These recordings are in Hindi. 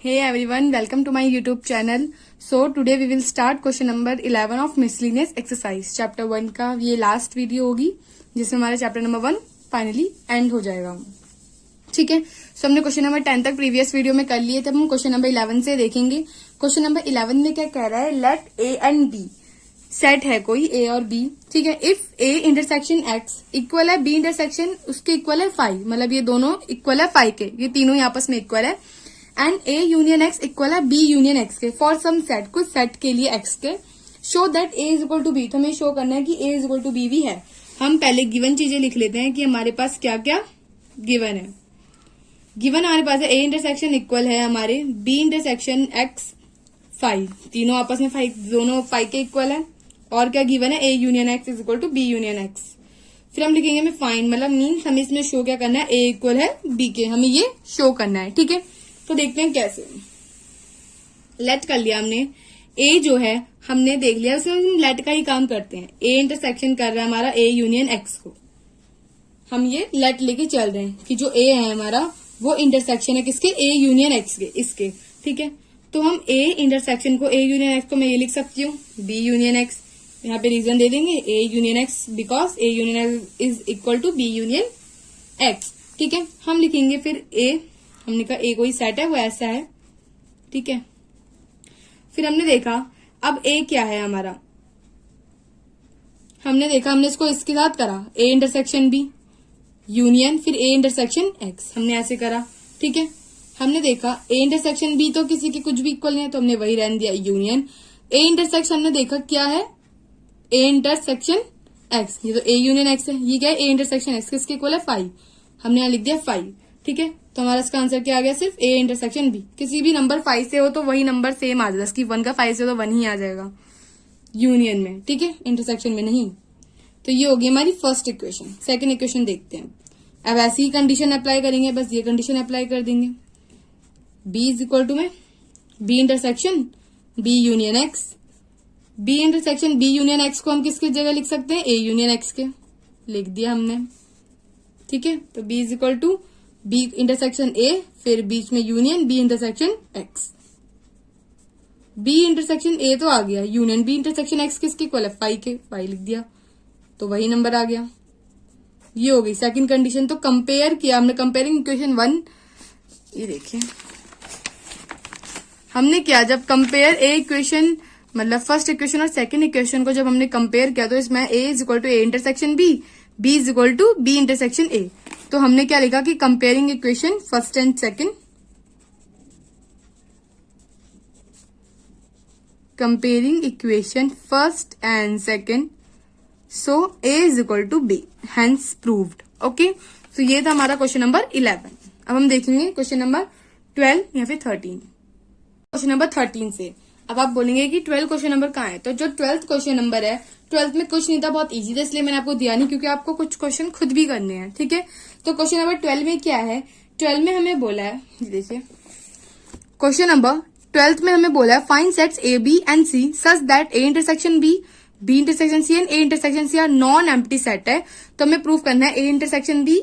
Hey everyone, welcome to my YouTube channel. So today we will start question number 11 of miscellaneous exercise. Chapter 1 का ये लास्ट वीडियो होगी जिसमें हमारा चैप्टर नंबर 1 फाइनली एंड हो जाएगा. ठीक है. सो हमने क्वेश्चन नंबर 10 तक प्रीवियस वीडियो में कर लिए थे. हम क्वेश्चन नंबर 11 से देखेंगे. क्वेश्चन नंबर 11 में क्या कह रहा है, let A and B set है कोई ए और बी. ठीक है. If A intersection X equal है बी इंटरसेक्शन उसके इक्वल है 5, मतलब ये दोनों इक्वल है 5 के, ये तीनों ही आपस में इक्वल है. And A union X equal है बी यूनियन एक्स के फॉर सम सेट, कुछ सेट के लिए एक्स के. Show that A is equal to B, तो हमें शो करना है कि A is equal to B भी है. हम पहले गिवन चीजें लिख लेते हैं कि हमारे पास क्या क्या गिवन है. गिवन हमारे पास है ए इंटरसेक्शन इक्वल है हमारे बी इंटरसेक्शन एक्स 5, तीनों आपस में 5, दोनों 5 के इक्वल है. और क्या गिवन है, A union X is equal to B union X. फिर हम लिखेंगे हमें फाइंड, मतलब मीन्स हमें इसमें शो क्या करना है, ए इक्वल है बी के, हमें ये शो करना है. ठीक है. तो देखते हैं कैसे. लेट कर लिया हमने. ए जो है हमने देख लिया, उसमें हम लेट का ही काम करते हैं. ए इंटरसेक्शन कर रहा है हमारा ए यूनियन एक्स को, हम ये लेट लेके चल रहे हैं कि जो ए है हमारा वो इंटरसेक्शन है किसके, ए यूनियन एक्स के, इसके. ठीक है. तो हम ए इंटरसेक्शन को, ए यूनियन एक्स को मैं ये लिख सकती हूँ बी यूनियन एक्स. यहाँ पे रीजन दे देंगे A union X because A union X is equal to B union X. ठीक है. हम लिखेंगे फिर ए, हमने कहा ए कोई सेट है वो ऐसा है. ठीक है. फिर हमने देखा अब ए क्या है हमारा, हमने देखा हमने इसको इसके साथ करा ए इंटरसेक्शन बी यूनियन फिर ए इंटरसेक्शन एक्स, हमने ऐसे करा. ठीक है. हमने देखा ए इंटरसेक्शन बी तो किसी के कुछ भी इक्वल नहीं है तो हमने वही रहने दिया यूनियन. ए इंटरसेक्शन हमने देखा क्या है, ए इंटरसेक्शन एक्स, ये तो ए यूनियन एक्स है. ये क्या है, ए इंटरसेक्शन एक्स किसके इक्वल है 5, हमने यहां लिख दिया 5. ठीक है. तो हमारा इसका आंसर क्या आ गया, सिर्फ ए इंटरसेक्शन बी. किसी भी नंबर 5 से हो तो वही नंबर सेम आ जाएगा, इसकी 1 का 5 से हो तो 1 ही आ जाएगा यूनियन में. ठीक है. इंटरसेक्शन में नहीं. तो ये होगी हमारी फर्स्ट इक्वेशन. सेकंड इक्वेशन देखते हैं. अब ऐसी ही कंडीशन अप्लाई करेंगे, बस ये कंडीशन अप्लाई कर देंगे. बी इज इक्वल टू में B intersection B union X. B intersection B union X को हम किसकी जगह लिख सकते हैं, ए यूनियन एक्स के, लिख दिया हमने. ठीक है. तो B is equal to B intersection A फिर बीच में union B intersection X. B intersection A तो आ गया, यूनियन बी इंटरसेक्शन एक्स किसकी इक्वल है 5 के, 5 लिख दिया तो वही नंबर आ गया. ये हो गई सेकंड कंडीशन. तो कंपेयर किया हमने, कंपेयरिंग इक्वेशन 1, ये देखिए हमने क्या, जब कंपेयर ए इक्वेशन मतलब फर्स्ट इक्वेशन और सेकंड इक्वेशन को जब हमने कंपेयर किया तो इसमें A is equal to A intersection B, B is equal to B intersection A. तो हमने क्या लिखा कि comparing equation first and second, comparing equation first and second, so A is equal to B, hence proved. Okay. तो ये था हमारा क्वेश्चन नंबर 11. अब हम देखेंगे क्वेश्चन नंबर 12 या फिर 13. क्वेश्चन नंबर 13 से अब आप बोलेंगे कि 12 क्वेश्चन नंबर कहाँ है, तो जो 12th क्वेश्चन नंबर है, 12th में कुछ नहीं था, बहुत इजी था, इसलिए मैंने आपको दिया नहीं क्योंकि आपको कुछ क्वेश्चन खुद भी करने हैं. ठीक है. तो क्वेश्चन नंबर 12 में क्या है, 12 में हमें बोला है, देखिए क्वेश्चन नंबर 12 में हमें बोला है find sets A B and C such that A intersection B, B intersection C and A intersection C are non empty set है. तो हमें प्रूव करना है A intersection B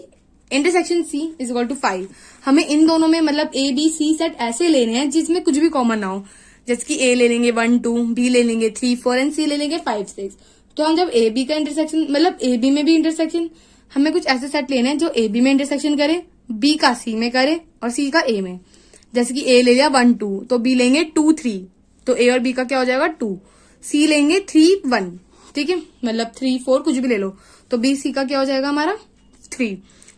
intersection C is equal to 5. हमें इन दोनों में मतलब ए बी सी सेट ऐसे लेने हैं जिसमें कुछ भी कॉमन ना हो, जैसे कि ए ले लेंगे 1 2, बी ले लेंगे 3 4 एंड सी ले लेंगे 5 6. तो हम जब ए बी का इंटरसेक्शन मतलब ए बी में भी इंटरसेक्शन, हमें कुछ ऐसे सेट लेने हैं जो ए बी में इंटरसेक्शन करे, बी का सी में करे और सी का ए में. जैसे कि ए ले लिया 1 2 तो बी लेंगे 2 3, तो ए और बी का क्या हो जाएगा 2. सी लेंगे 3 1, ठीक है, मतलब 3 4 कुछ भी ले लो, तो बी सी का क्या हो जाएगा हमारा 3.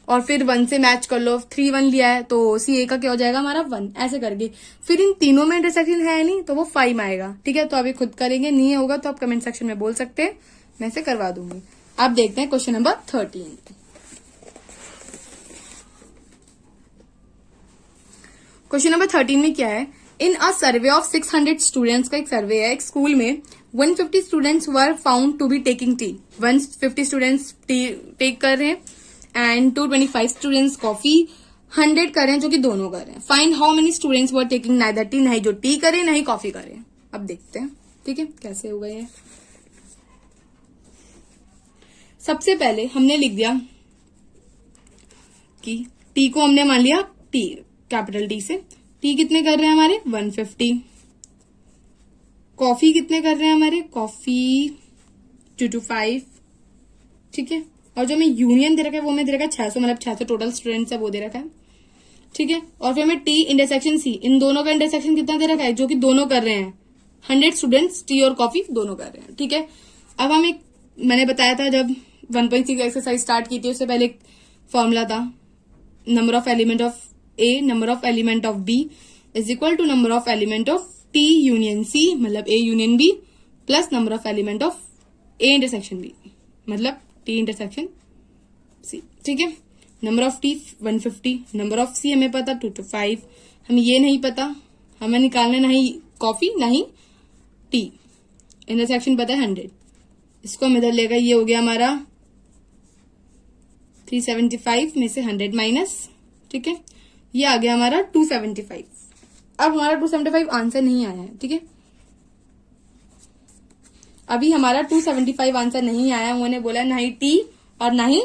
और फिर 1 से मैच कर लो, 3 1 लिया है तो सी ए का क्या हो जाएगा हमारा 1, ऐसे करके. फिर इन तीनों में इंटरसेक्शन है नहीं तो वो 5 में आएगा. ठीक है. तो अभी खुद करेंगे, नहीं होगा तो आप कमेंट सेक्शन में बोल सकते हैं, मैं इसे करवा दूंगी. आप देखते हैं क्वेश्चन नंबर 13. क्वेश्चन नंबर 13 में क्या है, in a survey of 600 students का एक सर्वे है एक स्कूल में, 150 students were found to be taking tea, 150 students tea take कर रहे हैं एंड 225 स्टूडेंट्स कॉफी 100 कर रहे हैं जो कि दोनों कर रहे हैं. Find how many students were taking neither T, नहीं जो टी करे नहीं कॉफी करे. अब देखते हैं. ठीक है. कैसे होगा ये. सबसे पहले हमने लिख दिया कि टी को हमने मान लिया टी कैपिटल टी से, टी कितने कर रहे हैं हमारे 150। कॉफी कितने कर रहे हैं हमारे, कॉफी 225, ठीक है। और जो हमें यूनियन दे रखा है वो हमें दे रखा है 600, मतलब 600 टोटल स्टूडेंट्स है वो दे रखा है, ठीक है। और फिर हमें टी इंटरसेक्शन सी, इन दोनों का इंटरसेक्शन कितना दे रखा है, जो कि दोनों कर रहे हैं 100 स्टूडेंट्स, टी और कॉफी दोनों कर रहे हैं, ठीक है। अब हम एक, मैंने बताया था जब 1.6 एक्सरसाइज स्टार्ट की थी उससे पहले एक फॉर्मूला था, number of element of A number of element of B is equal to number of element of T union C, मतलब A union B, plus number of element of A intersection B, मतलब टी इंटरसेक्शन सी, ठीक है। Number of T 150, number of C हमें पता 225, हमें ये नहीं पता, हमें निकालना नहीं कॉफी नहीं टी, इंटरसेक्शन पता है 100, इसको हम इधर लेगा, ये हो गया हमारा 375 में से 100 माइनस, ठीक है, ये आ गया हमारा 275। अब हमारा 275 आंसर नहीं आया है, ठीक है, अभी हमारा 275 आंसर नहीं आया, उन्होंने बोला ना ही टी और ना ही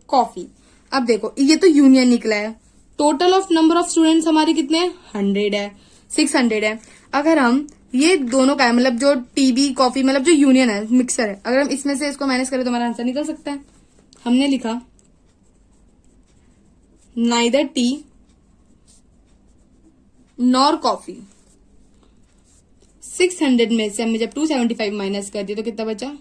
कॉफी। अब देखो ये तो यूनियन निकला है, total of number of students हमारे कितने हैं 100 है, 600 है। अगर हम ये दोनों का है, मतलब जो टीबी कॉफी मतलब जो यूनियन है मिक्सर है, अगर हम इसमें से इसको माइनस करें तो हमारा आंसर निकल सकता है। हमने लिखा नाइदर टी नॉर कॉफी, 600 में से हमने जब 275 माइनस कर दिया तो कितना बचा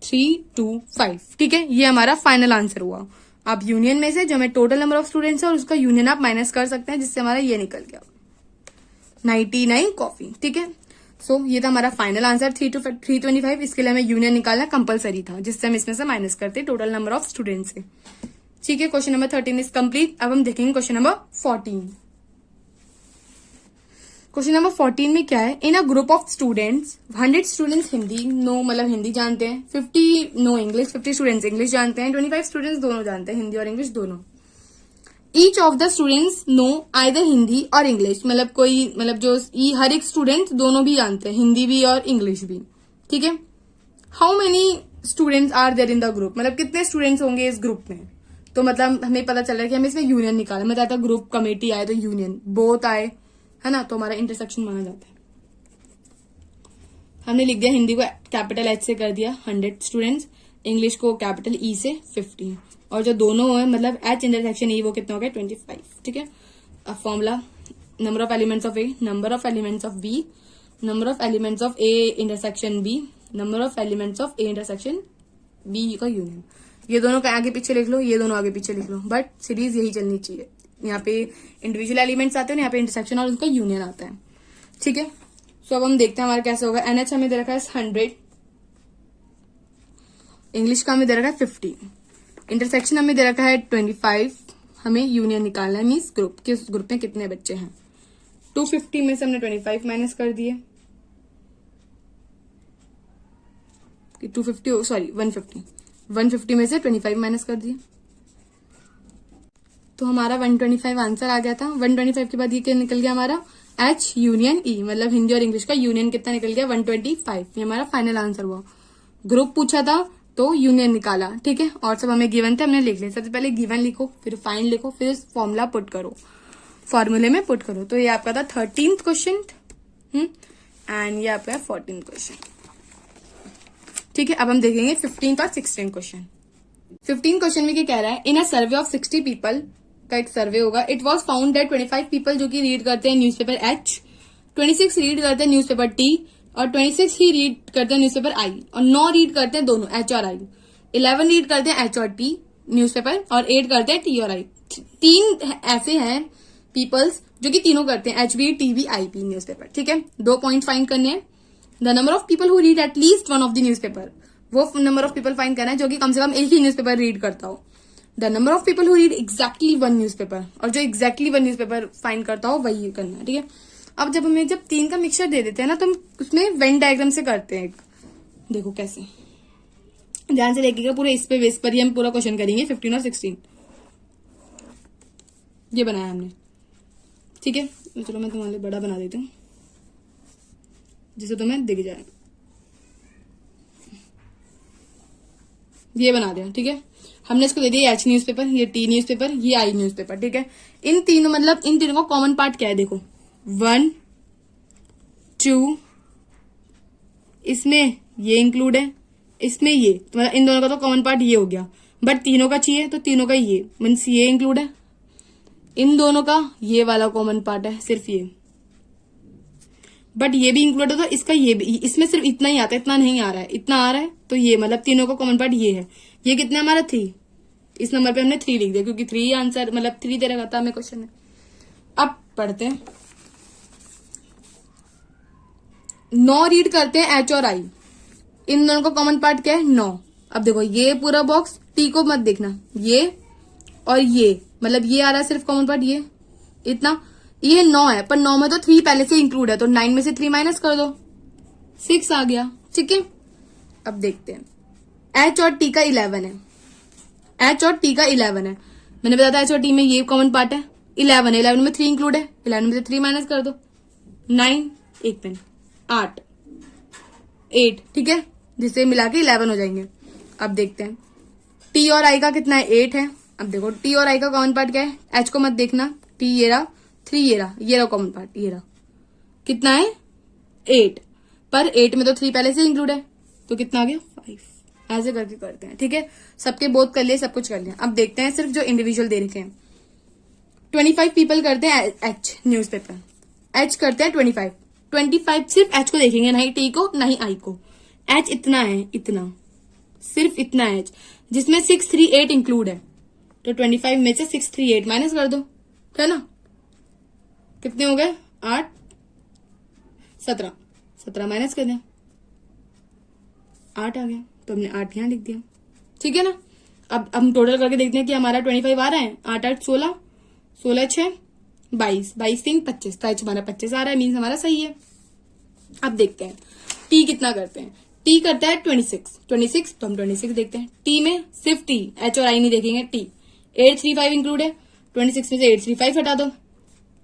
325, ठीक है, ये हमारा फाइनल आंसर हुआ। अब यूनियन में से जो हमें टोटल नंबर ऑफ स्टूडेंट्स है और उसका यूनियन आप माइनस कर सकते हैं, जिससे हमारा ये निकल गया 99 कॉफी, ठीक है। सो ये था हमारा फाइनल आंसर 325। इसके लिए हमें यूनियन निकालना कंपलसरी था, जिससे हम इसमें से माइनस करते टोटल नंबर ऑफ स्टूडेंट्स से, ठीक है। Question number 13 is complete. अब हम देखेंगे क्वेश्चन नंबर 14। क्वेश्चन नंबर 14 में क्या है, in a group of students 100 students Hindi know मतलब हिंदी जानते हैं, 50 नो इंग्लिश, 50 स्टूडेंट्स इंग्लिश जानते हैं, 25 स्टूडेंट्स दोनों जानते हैं, हिंदी और इंग्लिश दोनों। Each of the students know either Hindi और इंग्लिश, मतलब कोई मतलब जो हर एक स्टूडेंट दोनों भी जानते हैं, हिंदी भी और इंग्लिश भी, ठीक है। How many students are there in the group, मतलब कितने स्टूडेंट्स होंगे इस ग्रुप में। तो मतलब हमें पता चल रहा है कि हमें इसमें यूनियन निकालना, मैं चाहता ग्रुप कमेटी आए तो यूनियन बोथ आए, है ना, तो हमारा इंटरसेक्शन माना जाता है। हमने लिख दिया हिंदी को कैपिटल एच से कर दिया 100 स्टूडेंट्स, इंग्लिश को कैपिटल ई से 50, और जो दोनों है मतलब एच इंटरसेक्शन ई वो कितना हो गया 25, ठीक है। अब formula number of elements of A number of elements of B number of elements of A intersection B number of elements of A intersection B का यूनियन। ये दोनों का आगे पीछे लिख लो, ये दोनों आगे पीछे लिख लो, बट सीरीज यही चलनी चाहिए। यहाँ पे इंडिविजुअल एलिमेंट्स आते हैं, यहाँ पे इंटरसेक्शन और उनका यूनियन आता है, ठीक है। सो अब हम देखते हैं हमारा कैसे होगा। एनएच हमें दे रखा है 100, इंग्लिश का हमें दे रखा है 50, इंटरसेक्शन हमें दे रखा है 25, हमें यूनियन निकालना है, मीन्स ग्रुप किस ग्रुप में कितने बच्चे हैं। 250 में से हमने 25 माइनस कर दिए, 150 में से 25 माइनस कर दिए, तो हमारा 125 आंसर आ गया था। 125 के बाद ये क्या निकल गया हमारा एच यूनियन ई, मतलब हिंदी और इंग्लिश का यूनियन कितना निकल गया 125, ये हमारा फाइनल आंसर हुआ। ग्रुप पूछा था तो यूनियन निकाला, ठीक है, और सब हमें गिवन थे हमने लिख लिया। सबसे पहले गिवन लिखो, फिर फाइंड लिखो, फिर फॉर्मूला पुट करो, फॉर्मूले में पुट करो। तो ये आपका था 13th क्वेश्चन एंड ये आपका 14th क्वेश्चन, ठीक है। अब हम देखेंगे 15th और 16th क्वेश्चन। 15th क्वेश्चन में क्या कह रहा है, in a survey of 60 people का एक सर्वे होगा, it was found that 25 people जो कि रीड करते हैं न्यूज़पेपर एच, 26 रीड करते हैं न्यूज़पेपर टी और 26 ही रीड करते हैं न्यूज़पेपर आई, और 9 रीड करते हैं दोनों एच और आई, 11 रीड करते हैं एच और टी न्यूज़पेपर और 8 करते हैं टी और आई। 3 ऐसे हैं पीपल्स जो कि तीनों करते हैं H B T B I P newspaper, ठीक है। 2 पॉइंट फाइंड करने हैं। The number of people who read at least one of the newspaper, वो नंबर ऑफ पीपल फाइंड करना है जो कि कम से कम एक ही न्यूज़पेपर रीड करता हो। The number of people who read exactly one newspaper, और जो एग्जैक्टली वन न्यूज़पेपर फाइंड करता हो वही करना है, ठीक है। अब जब हमें 3 का मिक्सचर दे देते हैं ना, तो हम उसमें वेन डायग्राम से करते हैं। देखो कैसे, ध्यान से देखिएगा, पूरे इस पे बेस पर ही हम पूरा क्वेश्चन करेंगे 15 और 16। ये बनाया हमने, ठीक है। तो चलो मैं तुम्हारे लिए बड़ा बना देती हूँ जिसे तुम्हें दिख जाए। ये बना दिया, ठीक है। हमने इसको दे दिया एच न्यूज़पेपर, ये टी न्यूज़पेपर, ये आई न्यूज़पेपर, ठीक है। इन तीनों का कॉमन पार्ट क्या है, देखो 1 2, इसमें ये इंक्लूड है, इसमें ये, तो मतलब इन दोनों का तो कॉमन पार्ट ये हो गया, बट तीनों का चाहिए तो तीनों का ये मीन्स ये इंक्लूड है। इन दोनों का ये वाला कॉमन पार्ट है सिर्फ ये, बट ये भी इंक्लूड है तो इसका ये भी, इसमें सिर्फ इतना ही आता है, इतना नहीं आ रहा है, इतना आ रहा है तो ये मतलब तीनों का कॉमन पार्ट ये है। ये कितना हमारा 3, इस नंबर पे हमने 3 लिख दिया क्योंकि 3 आंसर मतलब 3 दे रखा था हमें क्वेश्चन में। अब पढ़ते हैं, 9 रीड करते हैं एच और आई। इन दोनों का कॉमन पार्ट क्या है, 9। अब देखो ये पूरा बॉक्स, टी को मत देखना, ये और ये मतलब ये आ रहा है सिर्फ कॉमन पार्ट, ये इतना, ये 9 है पर 9 में तो 3 पहले से इंक्लूड है तो 9 में से 3 माइनस कर दो, 6 आ गया, ठीक है। अब देखते हैं एच और टी का 11 है, एच और टी का 11 है, मैंने बताया था एच और टी में ये कॉमन पार्ट है, 11 है, 11 में 3 इंक्लूड है, 11 में से 3 माइनस कर दो, 9 एक पेन 8, ठीक है, जिससे मिला के 11 हो जाएंगे। अब देखते हैं टी और आई का कितना है, 8 है। अब देखो टी और आई का कॉमन पार्ट क्या है, एच को मत देखना, टी ये रहा, 3 ये रहा कॉमन पार्ट, ये रहा, कितना है 8, पर 8 में तो 3 पहले से इंक्लूड है तो कितना आ गया 5। ऐसे करके करते हैं, ठीक है। सबके बोथ कर लिए, सब कुछ कर लिया। अब देखते हैं सिर्फ जो इंडिविजुअल दे रखे हैं। 25 पीपल करते हैं एच न्यूज़पेपर, एच करते हैं 25 सिर्फ एच को देखेंगे, ना ही टी को ना ही आई को। एच इतना है, इतना सिर्फ इतना एच, जिसमें 638 इंक्लूड है, तो 25 में से 638 माइनस कर दो, है ना, कितने हो गए 8, 17 माइनस कर दें, 8 आ गया, तो हमने 8 यहां लिख दिया, ठीक है ना। अब हम टोटल करके देखते हैं कि हमारा 25 आ रहा है, 8 8 16, 16 6 22, 22 3 25, तो हमारा 25 आ रहा है, मीन्स हमारा सही है। अब देखते हैं टी कितना करते हैं, टी करता है 26, तो हम 26 देखते हैं। टी में सिर्फ टी, एच और आई नहीं देखेंगे, टी 835 इंक्लूड है, 26 में से 835 हटा दो,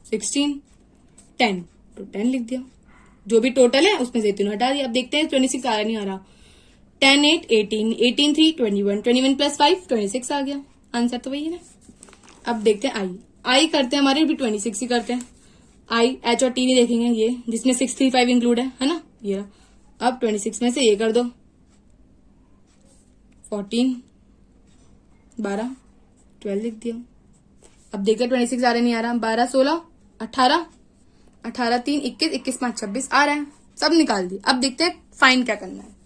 16 10, तो 10 लिख दिया, जो भी टोटल है उसमें से तीनों हटा दिया। अब देखते हैं 26 आ रहा नहीं आ रहा, 10 8 18, 18 3 21, 21 प्लस 5 26 आ गया, आंसर तो वही है ना। अब देखते हैं आई करते हैं हमारे भी 26 ही करते हैं। आई एच और टी नहीं देखेंगे, ये जिसमें 635 इंक्लूड है ना, ये रहा। अब 26 में से ये कर दो, 14 12 12 लिख दिया। अब देखिए 26 आ रहा नहीं आ रहा, 12 16 18 18 3 21, 21 5 26 आ रहा है, सब निकाल दी। अब देखते हैं फाइंड क्या करना है।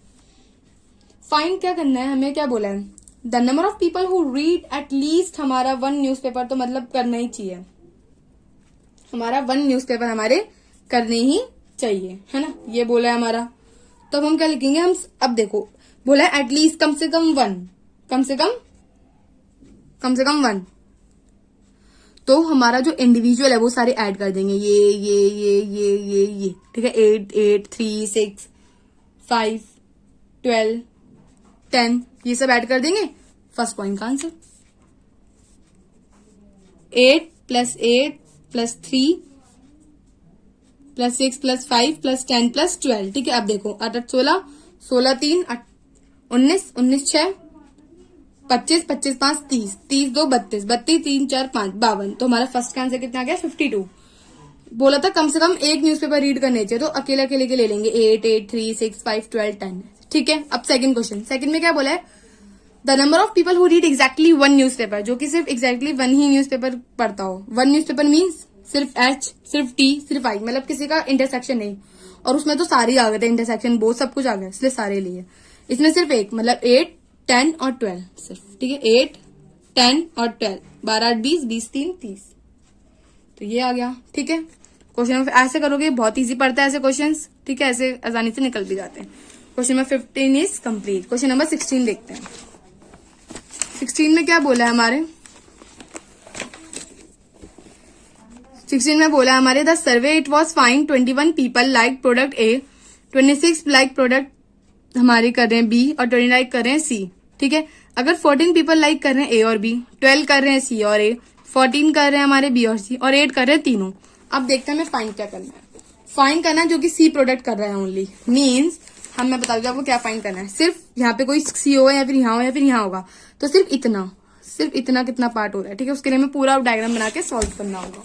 फाइंड क्या करना है, हमें क्या बोला है, the number of people who read at least हमारा 1 न्यूज़पेपर, तो मतलब करना ही चाहिए, हमारा 1 न्यूज़पेपर हमारे करने ही चाहिए, है ना, ये बोला है हमारा। तो हम क्या लिखेंगे, हम अब देखो बोला है एटलीस्ट कम से कम 1, कम से कम 1, तो हमारा जो इंडिविजुअल है वो सारे ऐड कर देंगे, ये, ठीक है, 8 8 3 6 5 12 10, ये सब ऐड कर देंगे। फर्स्ट पॉइंट का answer 8 plus 8 plus 3 plus 6 plus 5 plus 10 plus 12, ठीक है। अब देखो 8 8 16, 16 3 19, 19 6 25, 25 5 30, 30 2 32, 32 3 4 5 52, तो हमारा फर्स्ट का आंसर कितना आ गया 52। बोला था कम से कम एक न्यूज़पेपर रीड करने चाहिए, तो अकेले अकेले के ले लेंगे 8 8 3 6 5 12 10, ठीक है। अब सेकंड क्वेश्चन, सेकंड में क्या बोला है, the number of people who read exactly 1 newspaper, जो कि सिर्फ एग्जैक्टली 1 ही न्यूज़पेपर पढ़ता हो। 1 न्यूज़पेपर मीन्स सिर्फ एच, सिर्फ टी, सिर्फ आई, मतलब किसी का इंटरसेक्शन नहीं, और उसमें तो सारे आ गए थे, इंटरसेक्शन बहुत सब कुछ आ गया, इसलिए सारे लिए। इसमें सिर्फ एक, मतलब 8 10 और 12 सिर्फ, ठीक है, 8 10 और 12, 12 8 20, 20 3 30, तो ये आ गया, ठीक है। क्वेश्चन ऐसे करोगे, बहुत इजी पड़ता है ऐसे क्वेश्चंस, ठीक है, ऐसे आसानी से निकल भी जाते हैं। Question number 15 is complete. Question number 16 देखते हैं। 16 में क्या बोला है हमारे, 16 में बोला हमारे, the survey it was fine 21 people like product A, 26 like product हमारे कर रहे हैं बी, और 20 लाइक कर रहे हैं सी, ठीक है। अगर 14 पीपल लाइक कर रहे हैं ए और बी, 12 कर रहे हैं सी और ए, 14 कर रहे हैं हमारे बी और सी, और 8 कर रहे हैं तीनों। अब देखते हैं हमें फाइंड क्या करना है। फाइंड करना है जो कि सी प्रोडक्ट कर रहा है ओनली, मीन्स मैं बता दूँ आपको क्या फाइंड करना है। सिर्फ यहाँ पे कोई सी होगा या फिर यहाँ हो या फिर यहाँ होगा, तो सिर्फ इतना कितना पार्ट हो रहा है, ठीक है। उसके लिए हमें पूरा डायग्राम बना के सॉल्व करना होगा,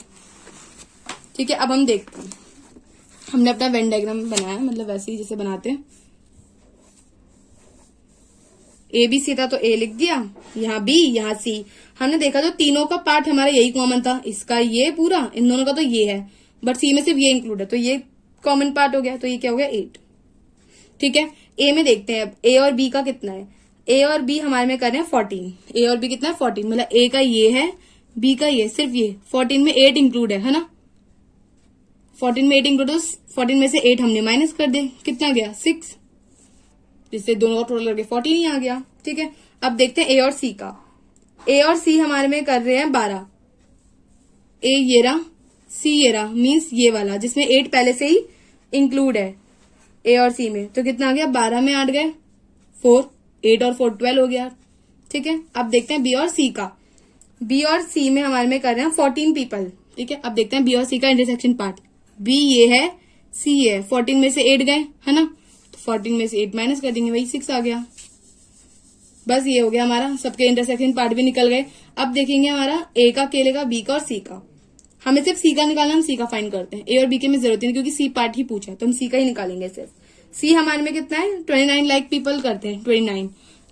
ठीक है। अब हम देखते हैं, हमने अपना वेन डायग्राम बनाया, मतलब वैसे ही जैसे बनाते हैं। ए बी सी था तो ए लिख दिया, यहाँ बी यहाँ सी। हमने देखा तो तीनों का पार्ट हमारा यही कॉमन था, इसका ये पूरा, इन दोनों का तो ये है, बट सी में सिर्फ ये इंक्लूड है, तो ये कॉमन पार्ट हो गया, तो ये क्या हो गया 8, ठीक है। ए में देखते हैं अब ए और बी का कितना है। ए और बी हमारे में कर रहे हैं 14। ए और बी कितना है 14, मतलब ए का ये है, बी का ये, सिर्फ ये 14 में 8 इंक्लूड है ना। 14 में 8 इंक्लूड, 14 में से 8 हमने माइनस कर दे, कितना गया 6, जिससे दोनों का टोटल करके 14 ही आ गया, ठीक है। अब देखते हैं ए और सी का। ए और सी हमारे में कर रहे हैं 12। ए ये रहा, सी ये रहा, मीन्स ये वाला जिसमें 8 पहले से ही इंक्लूड है ए और सी में, तो कितना आ गया 12 में 8 गए 4, 8 और 4 12 हो गया, ठीक है। अब देखते हैं बी और सी का। बी और सी में हमारे में कर रहे हैं 14 पीपल, ठीक है। अब देखते हैं बी और सी का इंटरसेक्शन पार्ट। बी ये है, सी ये है, 14 में से 8 गए है ना, तो 14 में से 8 माइनस कर देंगे, वही 6 आ गया। बस ये हो गया हमारा, सबके इंटरसेक्शन पार्ट भी निकल गए। अब देखेंगे हमारा ए का, अकेले का, बी का और सी का। हमें सिर्फ सी का निकालना, हम सी का फाइंड करते हैं। ए और बी के में जरूरत नहीं, क्योंकि सी पार्ट ही पूछा है, तो हम सी का ही निकालेंगे सिर्फ। सी हमारे में कितना है 29 लाइक पीपल करते हैं 29,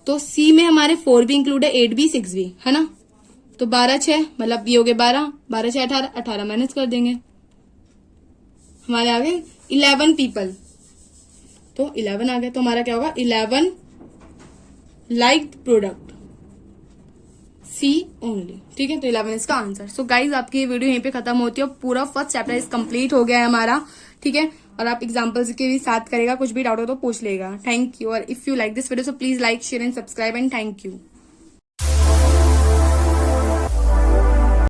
तो सी में हमारे 4 भी इंक्लूड है, 8 भी 6 भी है ना, तो 12 6, मतलब ये हो गए 12, 12 6 18, 18 माइनस कर देंगे, हमारे आ गए 11 पीपल, तो 11 आ गया। तो हमारा क्या होगा 11 लाइक प्रोडक्ट सी ओनली, ठीक है। तो 11 इसका आंसर। सो गाइज आपकी ये वीडियो यहीं पे खत्म होती है, पूरा फर्स्ट चैप्टर इज कंप्लीट हो गया है हमारा, ठीक है। और आप एग्जांपल्स के भी साथ करेगा, कुछ भी डाउट हो तो पूछ लेगा। Thank you. और if you like this video so please like share and subscribe and thank you.